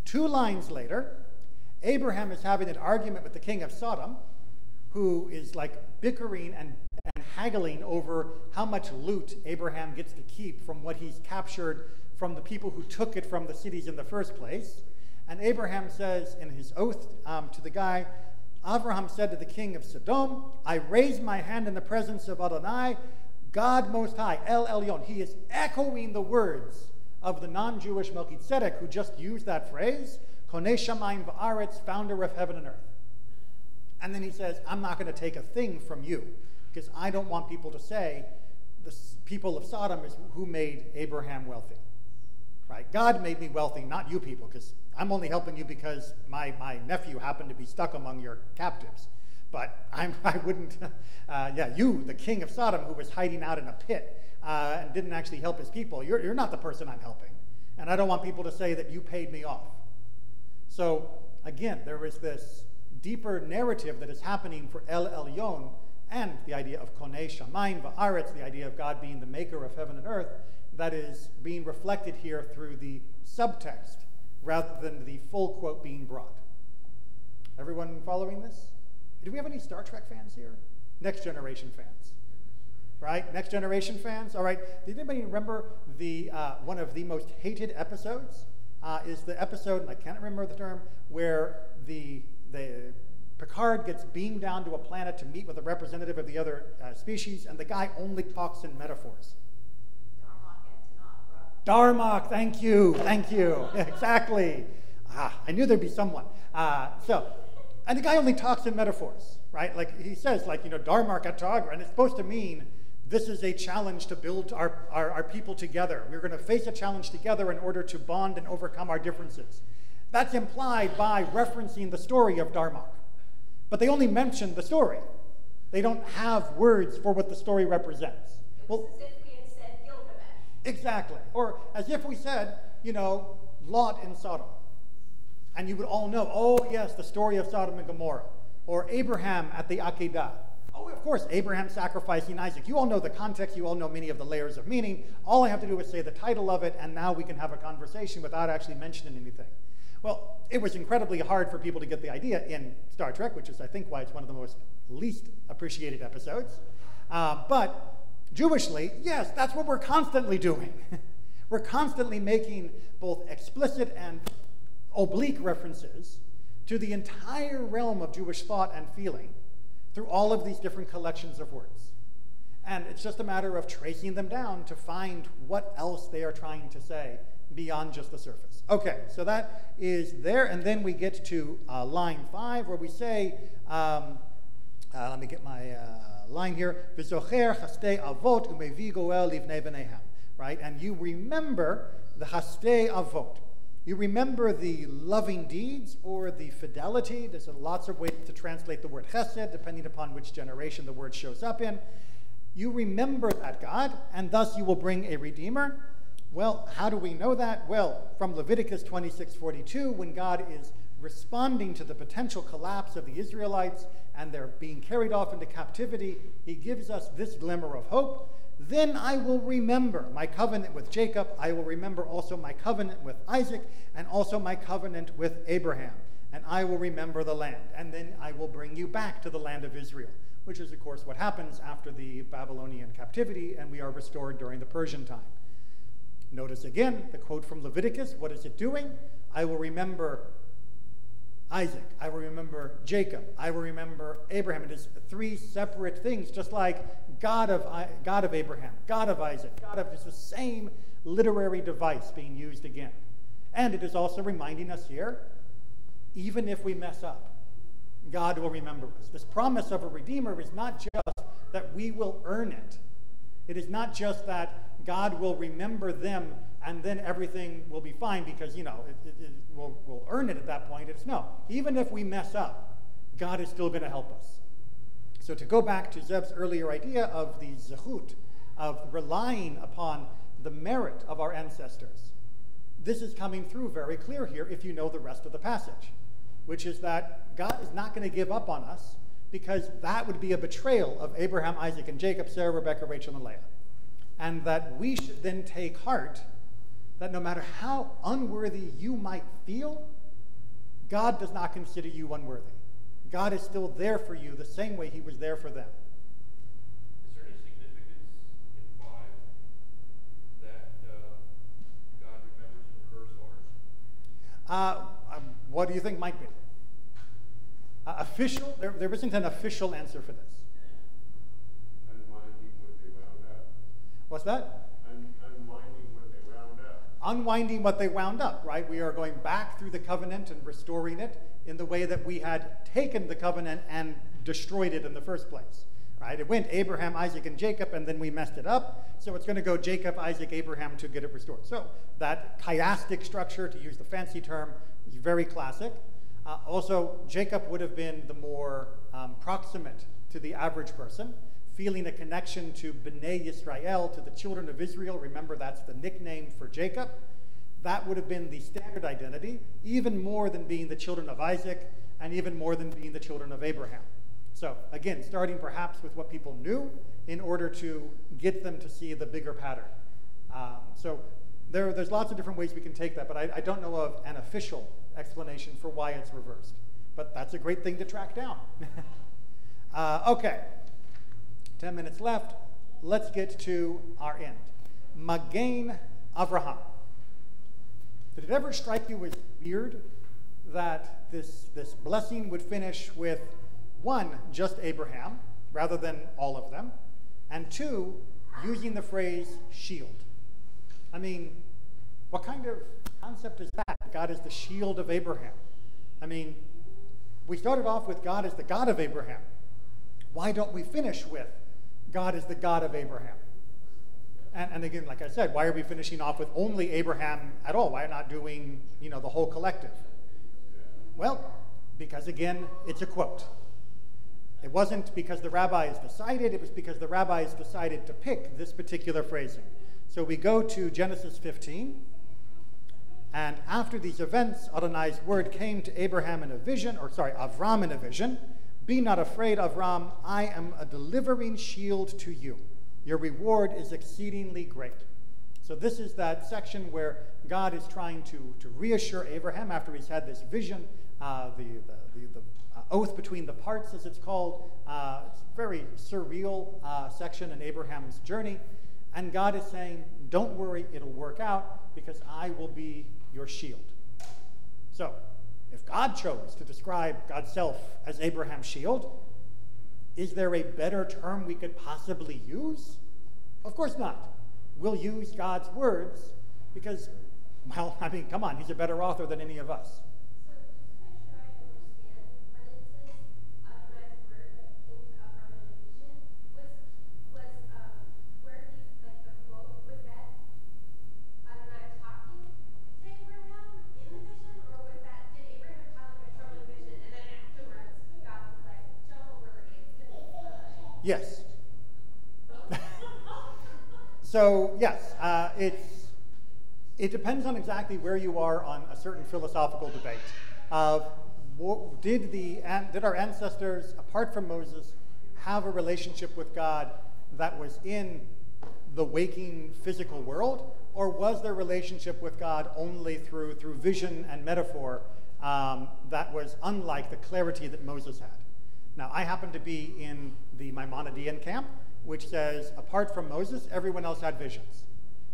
2 lines later, Abraham is having an argument with the king of Sodom, who is like bickering and haggling over how much loot Abraham gets to keep from what he's captured from the people who took it from the cities in the first place. And Abraham says in his oath to the guy, Abraham said to the king of Sodom, "I raise my hand in the presence of Adonai, God Most High, El Elyon." He is echoing the words of the non-Jewish Melchizedek, who just used that phrase, Konei Shamayim va'aretz, founder of heaven and earth. And then he says, I'm not going to take a thing from you, because I don't want people to say the people of Sodom is who made Abraham wealthy. Right? God made me wealthy, not you people, because I'm only helping you because my nephew happened to be stuck among your captives. But I wouldn't, you, the king of Sodom, who was hiding out in a pit and didn't actually help his people, you're not the person I'm helping. And I don't want people to say that you paid me off. So again, there is this deeper narrative that is happening for El Elyon, and the idea of Konei Shamayim va'aretz, the idea of God being the maker of heaven and earth, that is being reflected here through the subtext rather than the full quote being brought. Everyone following this? Do we have any Star Trek fans here? Next Generation fans. Right? Next Generation fans? All right. Did anybody remember the one of the most hated episodes? Is the episode, and I can't remember the term, where the Picard gets beamed down to a planet to meet with a representative of the other species, and the guy only talks in metaphors. Darmok, thank you. Exactly. I knew there'd be someone. And the guy only talks in metaphors, right? Like he says, Darmok Atagra, and it's supposed to mean this is a challenge to build our people together. We're going to face a challenge together in order to bond and overcome our differences. That's implied by referencing the story of Darmok. But they only mention the story. They don't have words for what the story represents. Well, as if we had said Gilgamesh. Exactly. Or as if we said, Lot in Sodom. And you would all know, oh yes, the story of Sodom and Gomorrah. Or Abraham at the Akedah. Oh, of course, Abraham sacrificing Isaac. You all know the context. You all know many of the layers of meaning. All I have to do is say the title of it, and now we can have a conversation without actually mentioning anything. Well, it was incredibly hard for people to get the idea in Star Trek, which is, I think, why it's one of the most least appreciated episodes. But Jewishly, yes, that's what we're constantly doing. We're constantly making both explicit and oblique references to the entire realm of Jewish thought and feeling through all of these different collections of words. And it's just a matter of tracing them down to find what else they are trying to say beyond just the surface. Okay, so that is there, and then we get to line 5, where we say, let me get my line here, V'zocher chastei avot umevi goel livnei v'neihem, right? And you remember the chastei avot. You remember the loving deeds or the fidelity. There's lots of ways to translate the word chesed, depending upon which generation the word shows up in. You remember that God, and thus you will bring a redeemer. Well, how do we know that? Well, from Leviticus 26:42, when God is responding to the potential collapse of the Israelites and they're being carried off into captivity, he gives us this glimmer of hope. Then I will remember my covenant with Jacob. I will remember also my covenant with Isaac, and also my covenant with Abraham. And I will remember the land. And then I will bring you back to the land of Israel, which is, of course, what happens after the Babylonian captivity, and we are restored during the Persian time. Notice again the quote from Leviticus. What is it doing? I will remember Isaac. I will remember Jacob. I will remember Abraham. It is 3 separate things, just like God of Abraham, God of Isaac, God of, it's the same literary device being used again. And it is also reminding us here, even if we mess up, God will remember us. This promise of a Redeemer is not just that we will earn it. It is not just that God will remember them and then everything will be fine because, we'll earn it at that point. It's no. Even if we mess up, God is still going to help us. So to go back to Zeb's earlier idea of the zechut, of relying upon the merit of our ancestors, this is coming through very clear here if you know the rest of the passage, which is that God is not going to give up on us because that would be a betrayal of Abraham, Isaac, and Jacob, Sarah, Rebekah, Rachel, and Leah. And that we should then take heart that no matter how unworthy you might feel, God does not consider you unworthy. God is still there for you the same way he was there for them. Is there any significance in 5 that God remembers in reverse order? What do you think might be? Official? There isn't an official answer for this. Unwinding what they wound up. What's that? Unwinding what they wound up. Unwinding what they wound up, right? We are going back through the covenant and restoring it in the way that we had taken the covenant and destroyed it in the first place, right? It went Abraham, Isaac, and Jacob, and then we messed it up. So it's going to go Jacob, Isaac, Abraham to get it restored. So that chiastic structure, to use the fancy term, is very classic. Also, Jacob would have been the more proximate to the average person, feeling a connection to B'nai Yisrael, to the children of Israel. Remember, that's the nickname for Jacob. That would have been the standard identity, even more than being the children of Isaac, and even more than being the children of Abraham. So, again, starting perhaps with what people knew in order to get them to see the bigger pattern. So there's lots of different ways we can take that, but I don't know of an official explanation for why it's reversed. But that's a great thing to track down. Okay, 10 minutes left. Let's get to our end. Magen Avraham. Did it ever strike you as weird that this blessing would finish with, 1, just Abraham, rather than all of them, and 2, using the phrase shield? I mean, what kind of concept is that? God is the shield of Abraham. I mean, we started off with God is the God of Abraham. Why don't we finish with God is the God of Abraham? And again, like I said, why are we finishing off with only Abraham at all? Why not doing, the whole collective? Well, because again, it's a quote. It wasn't because the rabbis decided, it was because the rabbis decided to pick this particular phrasing. So we go to Genesis 15, And after these events, Adonai's word came to Avram in a vision, "Be not afraid, Avram, I am a delivering shield to you. Your reward is exceedingly great." So this is that section where God is trying to reassure Abraham after he's had this vision, the oath between the parts, as it's called. It's a very surreal section in Abraham's journey. And God is saying, don't worry, it'll work out because I will be your shield. So, if God chose to describe God's self as Abraham's shield, is there a better term we could possibly use? Of course not. We'll use God's words because, well, I mean, come on, he's a better author than any of us. So just to make sure I understand, when it says Adonai's word came to Avram in a vision, was where he's like the quote, was that Adonai talking to Abraham in the vision, or was that, did Abraham have like a troubling vision and then afterwards God was like, don't worry, it's gonna be fine? Yes. So, yes, it depends on exactly where you are on a certain philosophical debate of did our ancestors, apart from Moses, have a relationship with God that was in the waking physical world, or was their relationship with God only through vision and metaphor that was unlike the clarity that Moses had? Now, I happen to be in the Maimonidean camp, which says, apart from Moses, everyone else had visions.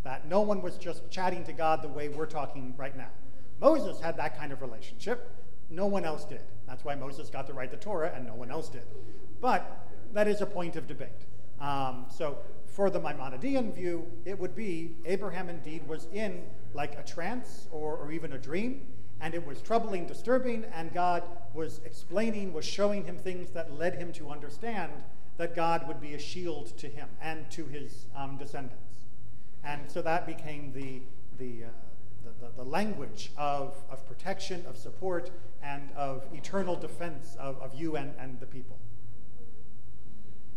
That no one was just chatting to God the way we're talking right now. Moses had that kind of relationship. No one else did. That's why Moses got to write the Torah and no one else did. But that is a point of debate. So for the Maimonidean view, it would be Abraham indeed was in like a trance or even a dream, and it was troubling, disturbing, and God was showing him things that led him to understand that God would be a shield to him and to his descendants. And so that became the language of protection, of support, and of eternal defense of you and the people.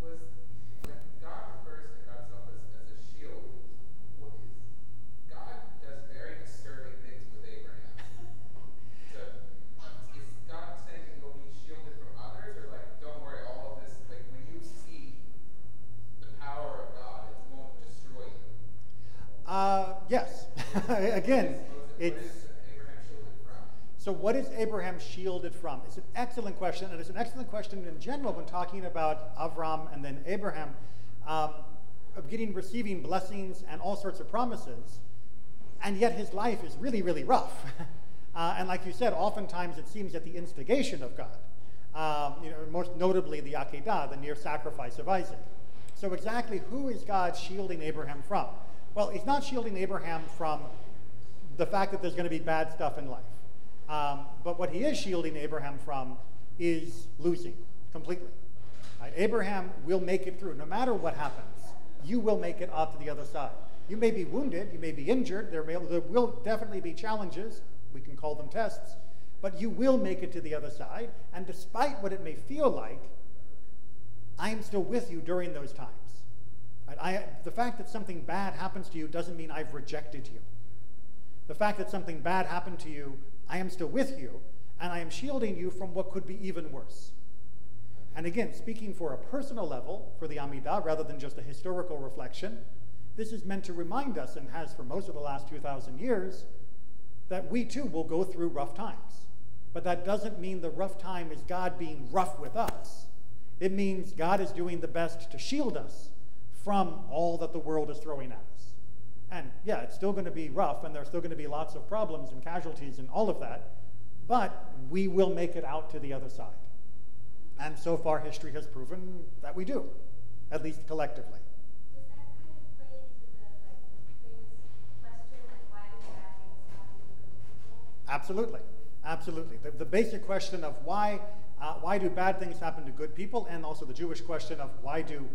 Was when God refers to God's self as a shield, God does very disturbing things with Abraham. Is God saying you'll be shielded from others, or like, don't worry, all of this, like when you see the power of God, it won't destroy you? Yes. Again, it's. So what is Abraham shielded from? It's an excellent question, and it's an excellent question in general when talking about Avram and then Abraham, of receiving blessings and all sorts of promises, and yet his life is really, really rough. And like you said, oftentimes it seems at the instigation of God. Most notably the Akedah, the near sacrifice of Isaac. So exactly who is God shielding Abraham from? Well, he's not shielding Abraham from the fact that there's going to be bad stuff in life. But what he is shielding Abraham from is losing completely. Abraham will make it through. No matter what happens, you will make it out to the other side. You may be wounded, you may be injured, there will definitely be challenges, we can call them tests, but you will make it to the other side, and despite what it may feel like, I am still with you during those times. The fact that something bad happens to you doesn't mean I've rejected you. The fact that something bad happened to you, I am still with you, and I am shielding you from what could be even worse. And again, speaking for a personal level, for the Amidah, rather than just a historical reflection, this is meant to remind us, and has for most of the last 2,000 years, that we too will go through rough times. But that doesn't mean the rough time is God being rough with us. It means God is doing the best to shield us from all that the world is throwing at us. And yeah, it's still going to be rough, and there's still going to be lots of problems and casualties and all of that, but we will make it out to the other side. And so far, history has proven that we do, at least collectively. Does that kind of play into the famous question, why do bad things happen to good people? Absolutely, absolutely. The basic question of why do bad things happen to good people, and also the Jewish question of why do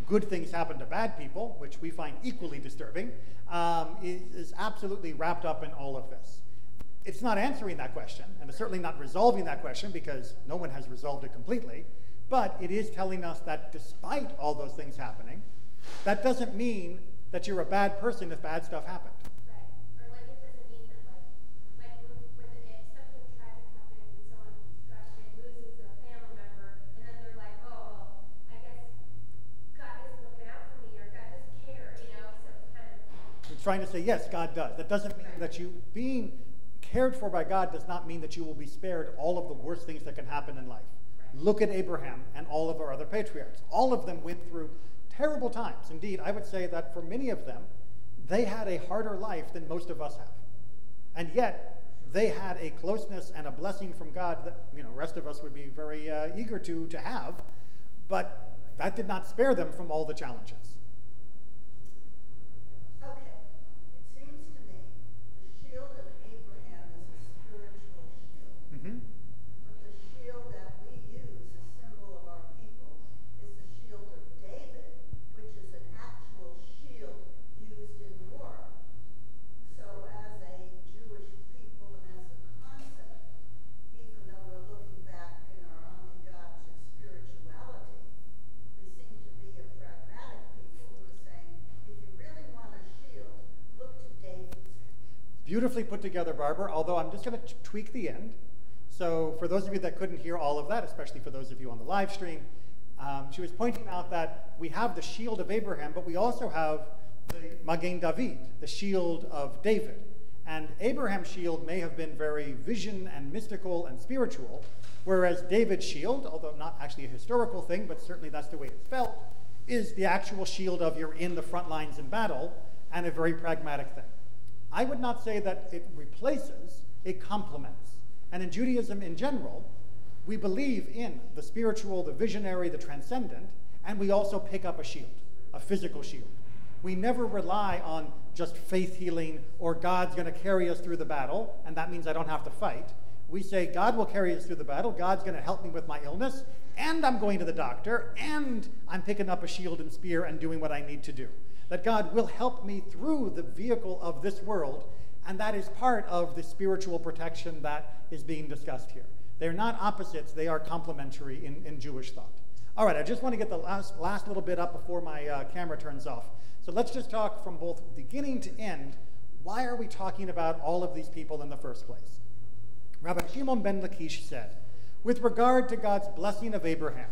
good things happen to bad people, which we find equally disturbing, is absolutely wrapped up in all of this. It's not answering that question, and it's certainly not resolving that question because no one has resolved it completely, but it is telling us that despite all those things happening, that doesn't mean that you're a bad person if bad stuff happened. Right. Or it doesn't mean that trying to say, yes, God does. That doesn't mean that you being cared for by God does not mean that you will be spared all of the worst things that can happen in life. Look at Abraham and all of our other patriarchs. All of them went through terrible times. Indeed, I would say that for many of them, they had a harder life than most of us have. And yet, they had a closeness and a blessing from God that, the rest of us would be very eager to have. But that did not spare them from all the challenges. Okay, it seems to me the shield of Abraham is a spiritual shield. Mm-hmm. But the shield that we use, a symbol of our people, is the shield of David, which is an actual shield used in war. So as a Jewish people and as a concept, even though we're looking back in our Amidah to spirituality, we seem to be a pragmatic people who are saying, if you really want a shield, look to David's. Beautifully put together, Barbara, although I'm just going to tweak the end. So for those of you that couldn't hear all of that, especially for those of you on the live stream, she was pointing out that we have the shield of Abraham, but we also have the Magen David, the shield of David. And Abraham's shield may have been very vision and mystical and spiritual, whereas David's shield, although not actually a historical thing, but certainly that's the way it's felt, is the actual shield of you're in the front lines in battle, and a very pragmatic thing. I would not say that it replaces, it complements. And in Judaism in general, we believe in the spiritual, the visionary, the transcendent, and we also pick up a shield, a physical shield. We never rely on just faith healing or God's going to carry us through the battle, and that means I don't have to fight. We say God will carry us through the battle, God's going to help me with my illness, and I'm going to the doctor, and I'm picking up a shield and spear and doing what I need to do. That God will help me through the vehicle of this world, and that is part of the spiritual protection that is being discussed here. They're not opposites, they are complementary in Jewish thought. All right, I just want to get the last little bit up before my camera turns off. So let's just talk from both beginning to end. Why are we talking about all of these people in the first place? Rabbi Shimon ben Lakish said, with regard to God's blessing of Abraham,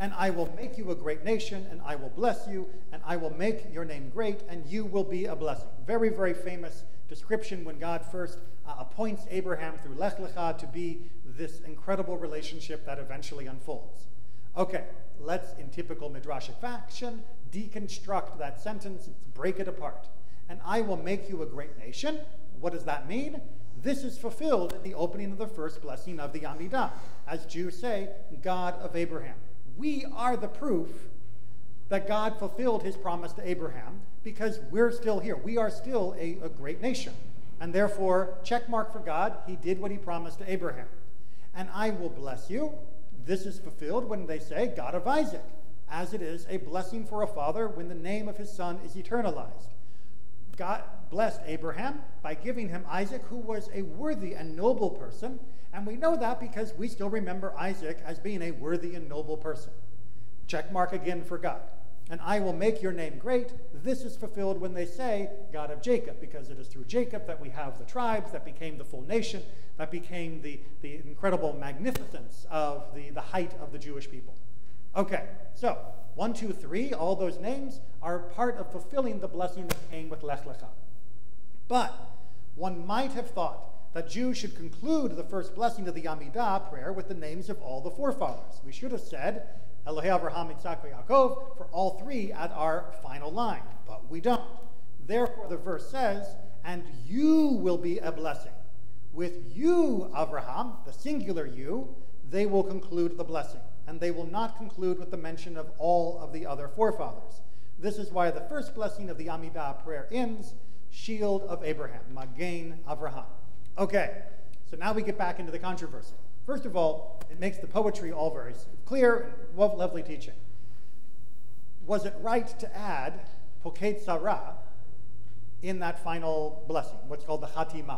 and I will make you a great nation, and I will bless you, and I will make your name great, and you will be a blessing. Very, very famous description when God first appoints Abraham through Lech Lecha to be this incredible relationship that eventually unfolds. Okay, let's, in typical Midrashic fashion, deconstruct that sentence, break it apart. And I will make you a great nation. What does that mean? This is fulfilled in the opening of the first blessing of the Amidah. As Jews say, God of Abraham. We are the proof that God fulfilled his promise to Abraham because we're still here. We are still a great nation. And therefore, check mark for God, he did what he promised to Abraham. And I will bless you. This is fulfilled when they say, God of Isaac, as it is a blessing for a father when the name of his son is eternalized. God blessed Abraham by giving him Isaac, who was a worthy and noble person. And we know that because we still remember Isaac as being a worthy and noble person. Check mark again for God. And I will make your name great. This is fulfilled when they say, God of Jacob, because it is through Jacob that we have the tribes, that became the full nation, that became the incredible magnificence of the height of the Jewish people. Okay, so 1, 2, 3, all those names are part of fulfilling the blessing that came with Lech Lecha. But one might have thought that Jews should conclude the first blessing of the Amidah prayer with the names of all the forefathers. We should have said, Elohei Avraham, Yitzhak, Yaakov, for all three at our final line, but we don't. Therefore, the verse says, and you will be a blessing. With you, Avraham, the singular you, they will conclude the blessing, and they will not conclude with the mention of all of the other forefathers. This is why the first blessing of the Amidah prayer ends, shield of Abraham, Magen Avraham. Okay, so now we get back into the controversy. First of all, it makes the poetry all very clear and lovely teaching. Was it right to add Poket Sarah in that final blessing, what's called the Chatimah?